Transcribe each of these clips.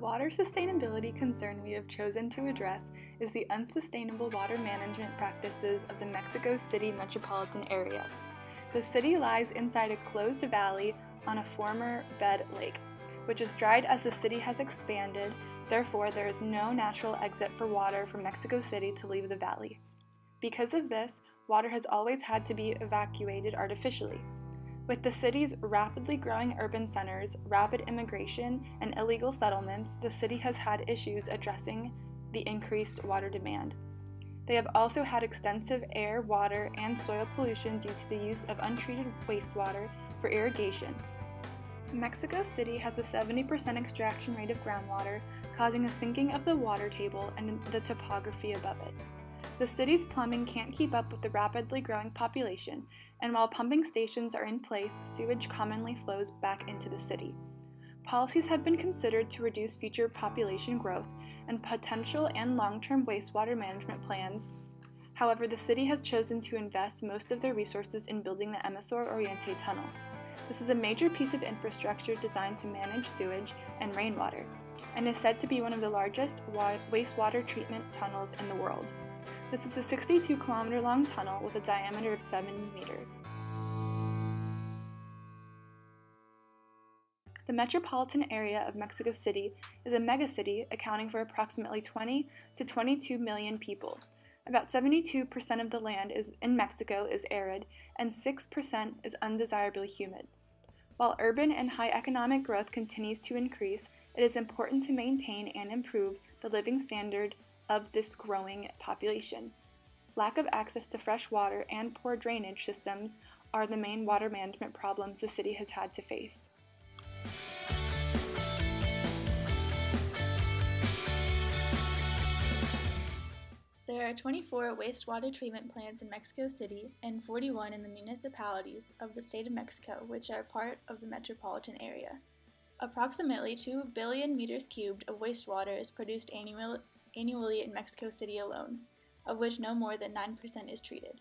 water sustainability concern we have chosen to address is the unsustainable water management practices of the Mexico City metropolitan area. The city lies inside a closed valley on a former bed lake, which is dried as the city has expanded. Therefore, there is no natural exit for water from Mexico City to leave the valley. Because of this, water has always had to be evacuated artificially. With the city's rapidly growing urban centers, rapid immigration, and illegal settlements, the city has had issues addressing the increased water demand. They have also had extensive air, water, and soil pollution due to the use of untreated wastewater for irrigation. Mexico City has a 70% extraction rate of groundwater, causing a sinking of the water table and the topography above it. The city's plumbing can't keep up with the rapidly growing population, and while pumping stations are in place, sewage commonly flows back into the city. Policies have been considered to reduce future population growth and potential and long-term wastewater management plans. However, the city has chosen to invest most of their resources in building the Emisor Oriente Tunnel. This is a major piece of infrastructure designed to manage sewage and rainwater, and is said to be one of the largest wastewater treatment tunnels in the world. This is a 62-kilometer-long tunnel with a diameter of 7 meters. The metropolitan area of Mexico City is a megacity accounting for approximately 20 to 22 million people. About 72% of the land in Mexico is arid, and 6% is undesirably humid. While urban and high economic growth continues to increase, it is important to maintain and improve the living standard of this growing population. Lack of access to fresh water and poor drainage systems are the main water management problems the city has had to face. There are 24 wastewater treatment plants in Mexico City and 41 in the municipalities of the state of Mexico, which are part of the metropolitan area. Approximately 2 billion meters cubed of wastewater is produced annually in Mexico City alone, of which no more than 9% is treated.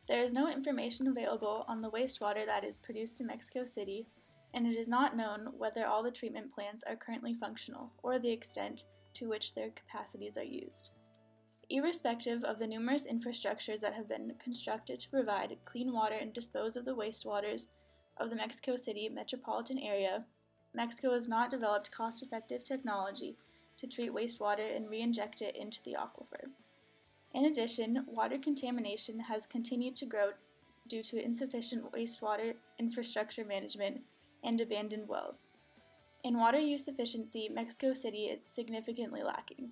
There is no information available on the wastewater that is produced in Mexico City, and it is not known whether all the treatment plants are currently functional or the extent to which their capacities are used. Irrespective of the numerous infrastructures that have been constructed to provide clean water and dispose of the wastewaters of the Mexico City metropolitan area, Mexico has not developed cost-effective technology to treat wastewater and re-inject it into the aquifer. In addition, water contamination has continued to grow due to insufficient wastewater infrastructure management and abandoned wells. In water use efficiency, Mexico City is significantly lacking.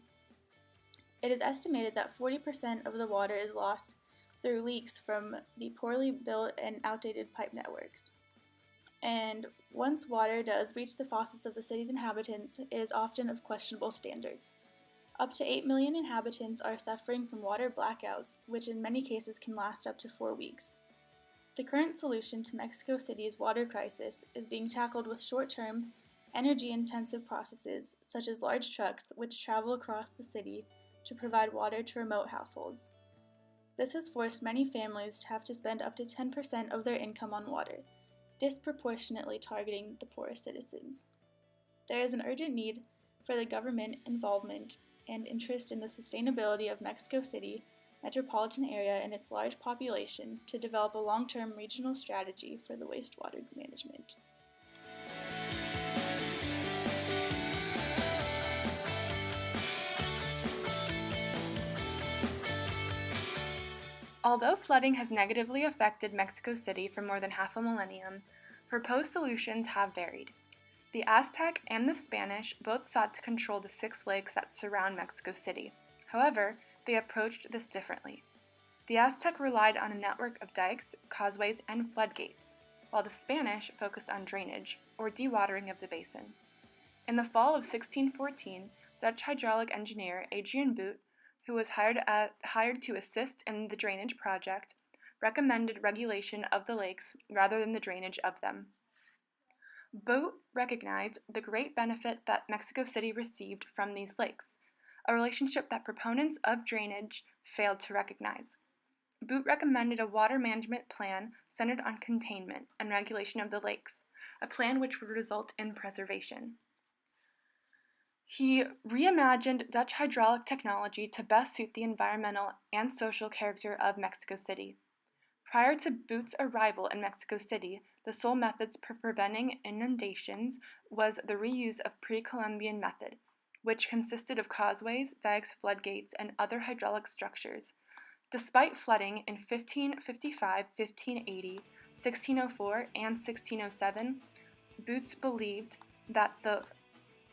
It is estimated that 40% of the water is lost through leaks from the poorly built and outdated pipe networks. And once water does reach the faucets of the city's inhabitants, it is often of questionable standards. Up to 8 million inhabitants are suffering from water blackouts, which in many cases can last up to 4 weeks. The current solution to Mexico City's water crisis is being tackled with short-term, energy-intensive processes, such as large trucks which travel across the city to provide water to remote households. This has forced many families to have to spend up to 10% of their income on water, disproportionately targeting the poorest citizens. There is an urgent need for the government involvement and interest in the sustainability of Mexico City metropolitan area and its large population to develop a long-term regional strategy for the wastewater management. Although flooding has negatively affected Mexico City for more than half a millennium, proposed solutions have varied. The Aztec and the Spanish both sought to control the 6 lakes that surround Mexico City. However, they approached this differently. The Aztec relied on a network of dikes, causeways, and floodgates, while the Spanish focused on drainage, or dewatering of the basin. In the fall of 1614, Dutch hydraulic engineer Adrian Boot, who was hired to assist in the drainage project, recommended regulation of the lakes rather than the drainage of them. Boot recognized the great benefit that Mexico City received from these lakes, a relationship that proponents of drainage failed to recognize. Boot recommended a water management plan centered on containment and regulation of the lakes, a plan which would result in preservation. He reimagined Dutch hydraulic technology to best suit the environmental and social character of Mexico City. Prior to Booth's arrival in Mexico City, the sole methods for preventing inundations was the reuse of pre-Columbian method, which consisted of causeways, dikes, floodgates, and other hydraulic structures. Despite flooding in 1555, 1580, 1604, and 1607, Boots believed that the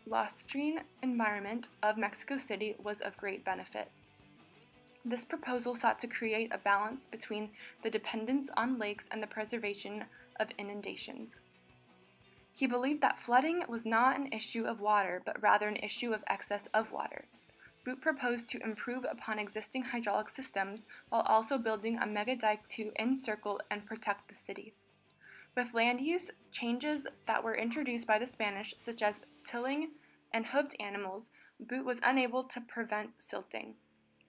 lacustrine environment of Mexico City was of great benefit. This proposal sought to create a balance between the dependence on lakes and the preservation of inundations. He believed that flooding was not an issue of water, but rather an issue of excess of water. Boot proposed to improve upon existing hydraulic systems while also building a mega dike to encircle and protect the city. With land use changes that were introduced by the Spanish, such as tilling and hoofed animals, Boot was unable to prevent silting.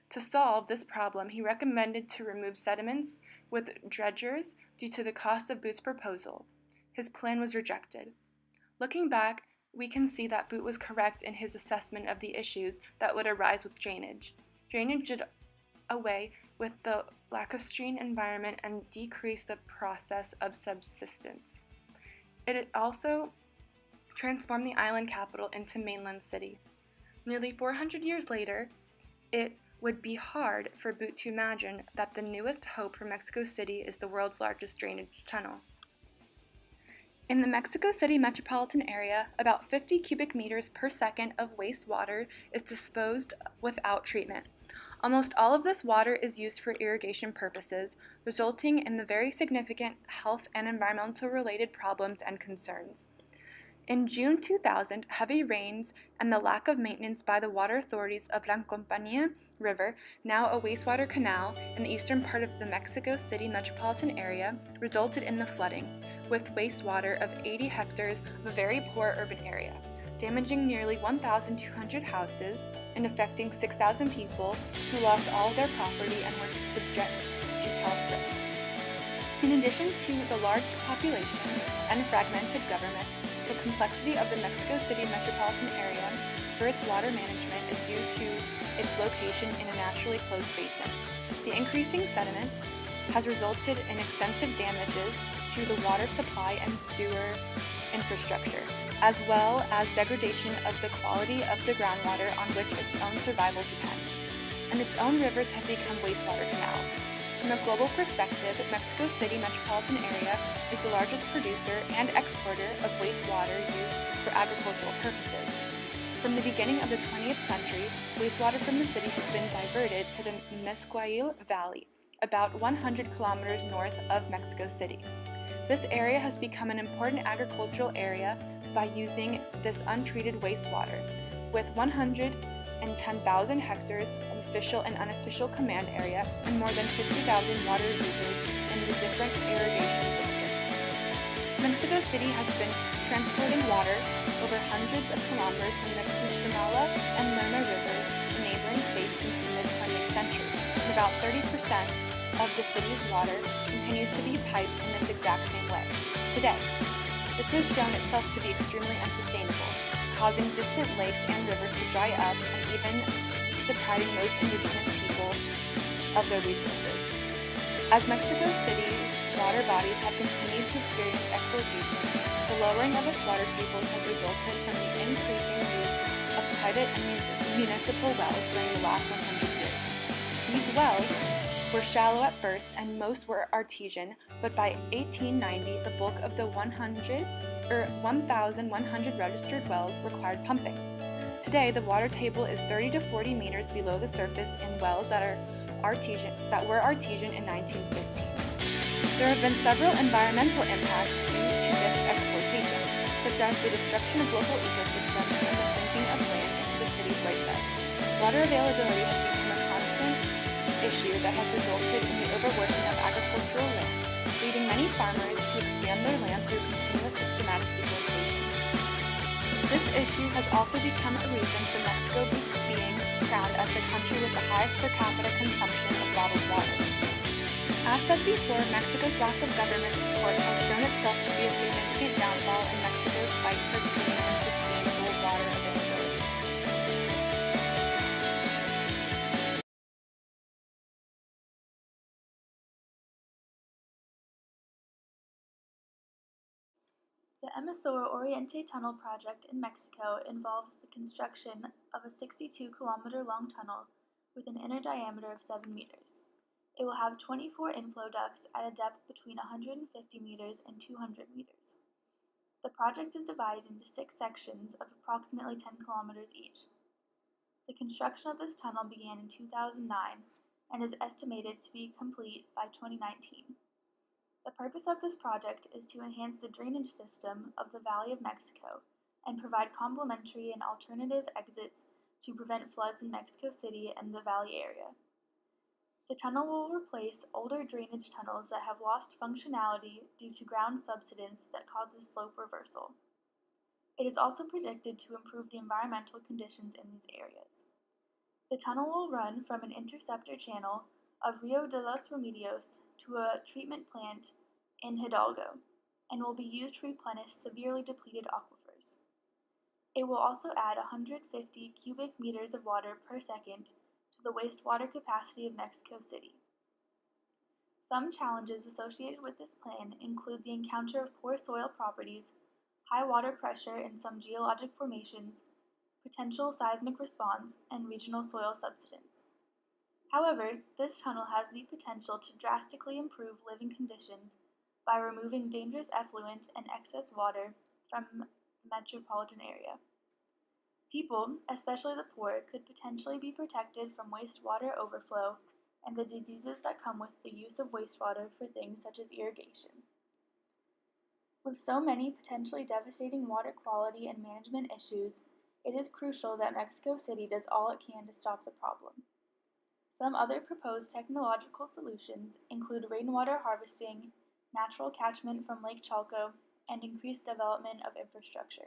To solve this problem, he recommended to remove sediments with dredgers due to the cost of Boot's proposal. His plan was rejected. Looking back, we can see that Boot was correct in his assessment of the issues that would arise with drainage. Drainage did away with the lacustrine environment and decreased the process of subsistence. It also transformed the island capital into mainland city. Nearly 400 years later, it would be hard for Boot to imagine that the newest hope for Mexico City is the world's largest drainage tunnel. In the Mexico City metropolitan area, about 50 cubic meters per second of wastewater is disposed without treatment. Almost all of this water is used for irrigation purposes, resulting in the very significant health and environmental related problems and concerns. In June 2000, heavy rains and the lack of maintenance by the water authorities of La Compañía River, now a wastewater canal in the eastern part of the Mexico City metropolitan area, resulted in the flooding, with wastewater of 80 hectares of a very poor urban area, damaging nearly 1,200 houses and affecting 6,000 people who lost all of their property and were subject to health risks. In addition to the large population and fragmented government, the complexity of the Mexico City metropolitan area for its water management is due to its location in a naturally closed basin. The increasing sediment has resulted in extensive damages to the water supply and sewer infrastructure, as well as degradation of the quality of the groundwater on which its own survival depends. And its own rivers have become wastewater canals. From a global perspective, Mexico City metropolitan area is the largest producer and exporter of wastewater used for agricultural purposes. From the beginning of the 20th century, wastewater from the city has been diverted to the Mezquital Valley, about 100 kilometers north of Mexico City. This area has become an important agricultural area by using this untreated wastewater, with 110,000 hectares of official and unofficial command area and more than 50,000 water users in the different irrigation districts. Mexico City has been transporting water over hundreds of kilometers from the Cusinala and Lerma rivers in neighboring states since the mid-20th century, and about 30% of the city's water continues to be piped in this exact same way. Today, this has shown itself to be extremely unsustainable, causing distant lakes and rivers to dry up and even depriving most indigenous people of their resources. As Mexico City's water bodies have continued to experience exploitation, the lowering of its water tables has resulted from the increasing use of private and municipal wells during the last 100 years. These wells were shallow at first and most were artesian, but by 1890 the bulk of the 1,100 registered wells required pumping. Today, the water table is 30 to 40 meters below the surface in wells that were artesian in 1915. There have been several environmental impacts due to this exploitation, such as the destruction of local ecosystems and the sinking of land into the city's lakebed. Water availability has become a constant issue that has resulted in the overworking of agricultural land, leading many farmers to expand their land through continuous systematic deforestation. This issue has also become a reason for Mexico being crowned as the country with the highest per capita consumption of bottled water. As said before, Mexico's lack of government support has shown itself to be a significant downfall in Mexico's fight for clean and sustainable water availability. The Emisor Oriente Tunnel project in Mexico involves the construction of a 62-kilometer long tunnel with an inner diameter of 7 meters. It will have 24 inflow ducts at a depth between 150 meters and 200 meters. The project is divided into 6 sections of approximately 10 kilometers each. The construction of this tunnel began in 2009 and is estimated to be complete by 2019. The purpose of this project is to enhance the drainage system of the Valley of Mexico and provide complementary and alternative exits to prevent floods in Mexico City and the Valley area. The tunnel will replace older drainage tunnels that have lost functionality due to ground subsidence that causes slope reversal. It is also predicted to improve the environmental conditions in these areas. The tunnel will run from an interceptor channel of Rio de los Remedios to a treatment plant in Hidalgo and will be used to replenish severely depleted aquifers. It will also add 150 cubic meters of water per second to the wastewater capacity of Mexico City. Some challenges associated with this plan include the encounter of poor soil properties, high water pressure in some geologic formations, potential seismic response, and regional soil subsidence. However, this tunnel has the potential to drastically improve living conditions by removing dangerous effluent and excess water from the metropolitan area. People, especially the poor, could potentially be protected from wastewater overflow and the diseases that come with the use of wastewater for things such as irrigation. With so many potentially devastating water quality and management issues, it is crucial that Mexico City does all it can to stop the problem. Some other proposed technological solutions include rainwater harvesting, natural catchment from Lake Chalco, and increased development of infrastructure.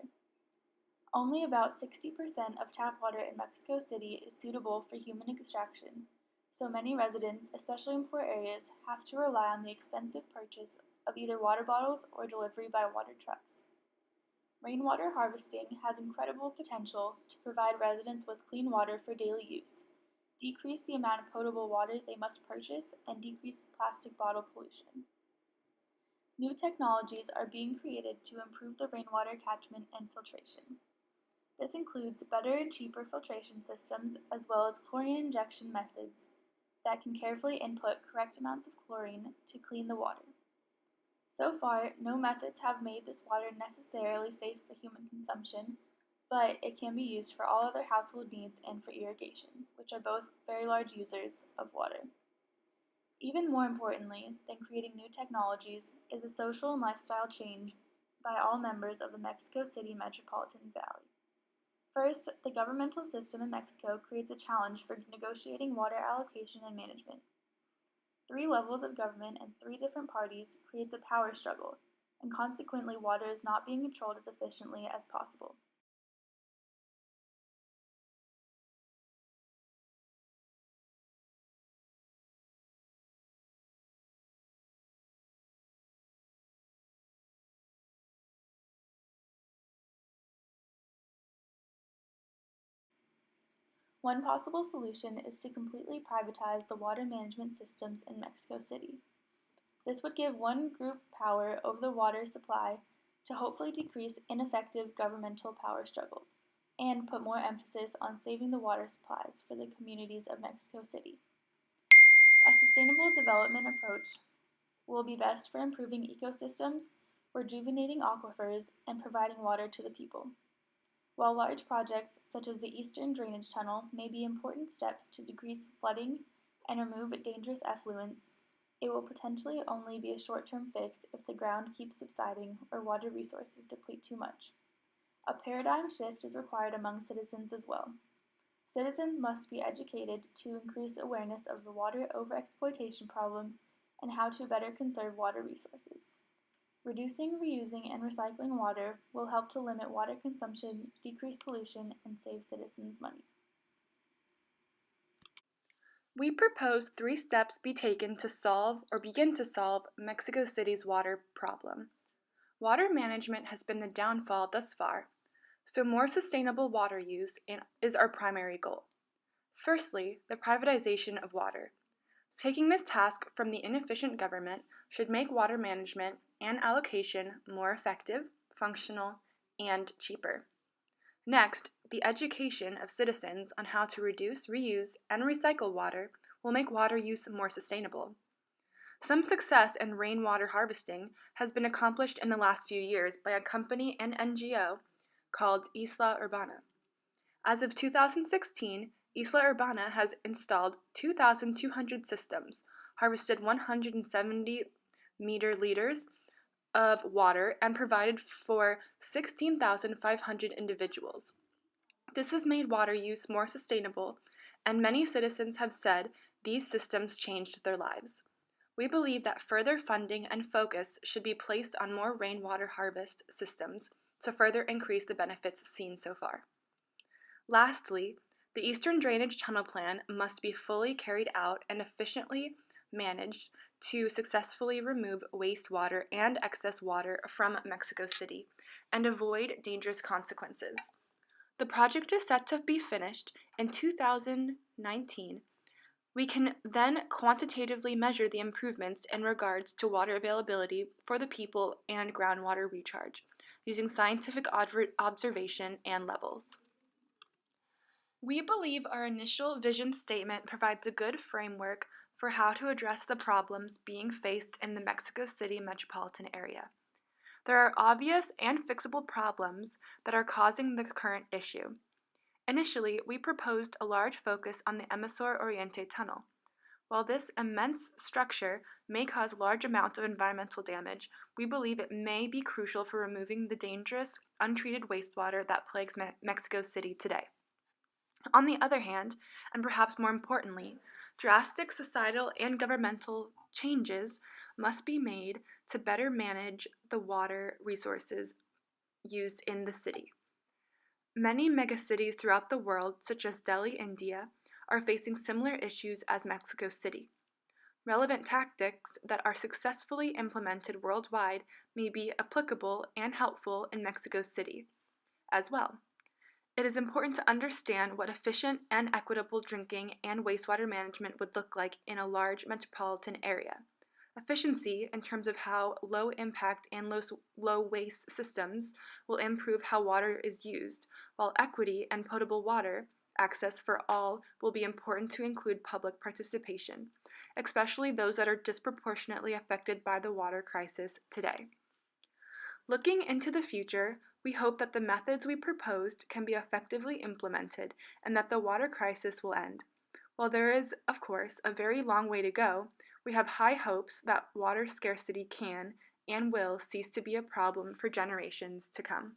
Only about 60% of tap water in Mexico City is suitable for human extraction, so many residents, especially in poor areas, have to rely on the expensive purchase of either water bottles or delivery by water trucks. Rainwater harvesting has incredible potential to provide residents with clean water for daily use, decrease the amount of potable water they must purchase, and decrease plastic bottle pollution. New technologies are being created to improve the rainwater catchment and filtration. This includes better and cheaper filtration systems as well as chlorine injection methods that can carefully input correct amounts of chlorine to clean the water. So far, no methods have made this water necessarily safe for human consumption, but it can be used for all other household needs and for irrigation, which are both very large users of water. Even more importantly than creating new technologies is a social and lifestyle change by all members of the Mexico City metropolitan valley. First, the governmental system in Mexico creates a challenge for negotiating water allocation and management. 3 levels of government and 3 different parties creates a power struggle, and consequently water is not being controlled as efficiently as possible. One possible solution is to completely privatize the water management systems in Mexico City. This would give one group power over the water supply to hopefully decrease ineffective governmental power struggles and put more emphasis on saving the water supplies for the communities of Mexico City. A sustainable development approach will be best for improving ecosystems, rejuvenating aquifers, and providing water to the people. While large projects such as the Eastern Drainage Tunnel may be important steps to decrease flooding and remove dangerous effluents, it will potentially only be a short-term fix if the ground keeps subsiding or water resources deplete too much. A paradigm shift is required among citizens as well. Citizens must be educated to increase awareness of the water overexploitation problem and how to better conserve water resources. Reducing, reusing, and recycling water will help to limit water consumption, decrease pollution, and save citizens money. We propose 3 steps be taken to solve or begin to solve Mexico City's water problem. Water management has been the downfall thus far, so more sustainable water use is our primary goal. Firstly, the privatization of water. Taking this task from the inefficient government should make water management and allocation more effective, functional, and cheaper. Next, the education of citizens on how to reduce, reuse, and recycle water will make water use more sustainable. Some success in rainwater harvesting has been accomplished in the last few years by a company and NGO called Isla Urbana. As of 2016, Isla Urbana has installed 2,200 systems, harvested 170 meter liters of water, and provided for 16,500 individuals. This has made water use more sustainable, and many citizens have said these systems changed their lives. We believe that further funding and focus should be placed on more rainwater harvest systems to further increase the benefits seen so far. Lastly, the Eastern Drainage Tunnel Plan must be fully carried out and efficiently managed to successfully remove wastewater and excess water from Mexico City and avoid dangerous consequences. The project is set to be finished in 2019. We can then quantitatively measure the improvements in regards to water availability for the people and groundwater recharge, using scientific observation and levels. We believe our initial vision statement provides a good framework for how to address the problems being faced in the Mexico City metropolitan area. There are obvious and fixable problems that are causing the current issue. Initially, we proposed a large focus on the Emisor Oriente Tunnel. While this immense structure may cause large amounts of environmental damage, we believe it may be crucial for removing the dangerous, untreated wastewater that plagues Mexico City today. On the other hand, and perhaps more importantly, drastic societal and governmental changes must be made to better manage the water resources used in the city. Many megacities throughout the world, such as Delhi, India, are facing similar issues as Mexico City. Relevant tactics that are successfully implemented worldwide may be applicable and helpful in Mexico City as well. It is important to understand what efficient and equitable drinking and wastewater management would look like in a large metropolitan area. Efficiency, in terms of how low impact and low waste systems will improve how water is used, while equity and potable water access for all will be important to include public participation, especially those that are disproportionately affected by the water crisis today. Looking into the future, we hope that the methods we proposed can be effectively implemented and that the water crisis will end. While there is, of course, a very long way to go, we have high hopes that water scarcity can and will cease to be a problem for generations to come.